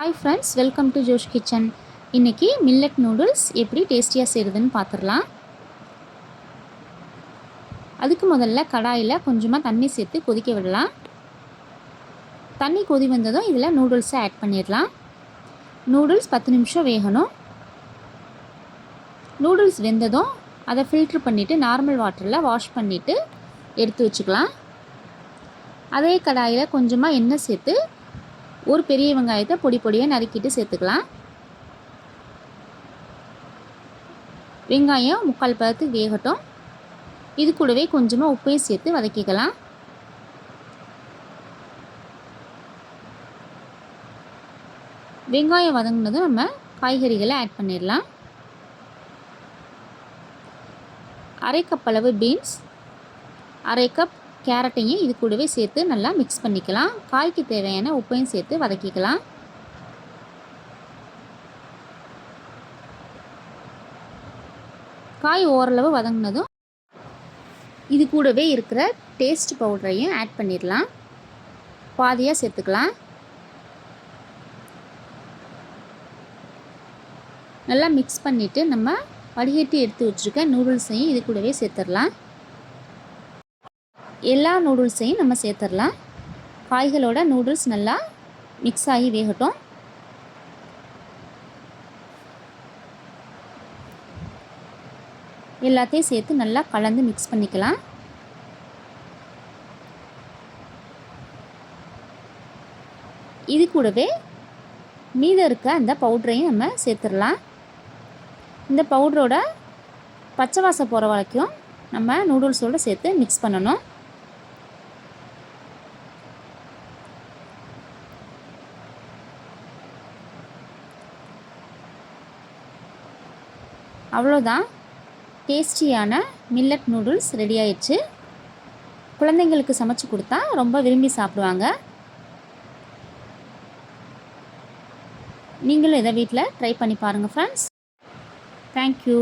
Hi friends, welcome to Josh kitchen. இன்றைக்கி millet noodles எப்படி டேஸ்டியாக செய்கிறதுன்னு பார்த்துடலாம். அதுக்கு முதல்ல கடாயில் கொஞ்சமாக தண்ணி சேர்த்து கொதிக்க விடலாம். தண்ணி கொதி வந்ததும் இதில் நூடுல்ஸை ஆட் பண்ணிடலாம். நூடுல்ஸ் 10 நிமிஷம் வேகணும். நூடுல்ஸ் வெந்ததும் அதை ஃபில்ட்ரு பண்ணிவிட்டு நார்மல் வாட்டரில் வாஷ் பண்ணிவிட்டு எடுத்து வச்சுக்கலாம். அதே கடாயில் கொஞ்சமாக எண்ணெய் சேர்த்து ஒரு பெரிய வெங்காயத்தை பொடி பொடியாக நறுக்கிட்டு சேர்த்துக்கலாம். வெங்காயம் முக்கால் பதத்துக்கு வேகட்டும். இது கூடவே கொஞ்சமாக உப்பையும் சேர்த்து வதக்கிக்கலாம். வெங்காயம் வதங்கினதும் நம்ம காய்கறிகளை ஆட் பண்ணிடலாம். அரை கப் அளவு பீன்ஸ், அரை கப் கேரட்டையும் இது கூடவே சேர்த்து நல்லா மிக்ஸ் பண்ணிக்கலாம். காய்க்கு தேவையான உப்பையும் சேர்த்து வதக்கிக்கலாம். காய் ஓரளவு வதங்கினதும் இது கூடவே இருக்கிற டேஸ்ட் பவுடரையும் ஆட் பண்ணிடலாம். பாதியாக சேர்த்துக்கலாம். நல்லா மிக்ஸ் பண்ணிவிட்டு நம்ம வடிகட்டி எடுத்து வச்சுருக்க நூடுல்ஸையும் இது கூடவே சேர்த்துடலாம். எல்லா நூடுல்ஸையும் நம்ம சேர்த்துடலாம். காய்களோட நூடுல்ஸ் நல்லா மிக்ஸ் ஆகி வேகட்டும். எல்லாத்தையும் சேர்த்து நல்லா கலந்து மிக்ஸ் பண்ணிக்கலாம். இது கூடவே மீதம் இருக்க அந்த பவுடரையும் நம்ம சேர்த்துடலாம். இந்த பவுடரோட பச்சை வாசம் போகிற வரைக்கும் நம்ம நூடுல்ஸோடு சேர்த்து மிக்ஸ் பண்ணணும். அவ்வளோதான், டேஸ்டியான மில்லட் நூடுல்ஸ் ரெடி ஆயிடுச்சு. குழந்தைங்களுக்கு சமைச்சு கொடுத்தா ரொம்ப விரும்பி சாப்பிடுவாங்க. நீங்களும் இதை வீட்டில் ட்ரை பண்ணி பாருங்கள் ஃப்ரெண்ட்ஸ். தேங்க்யூ.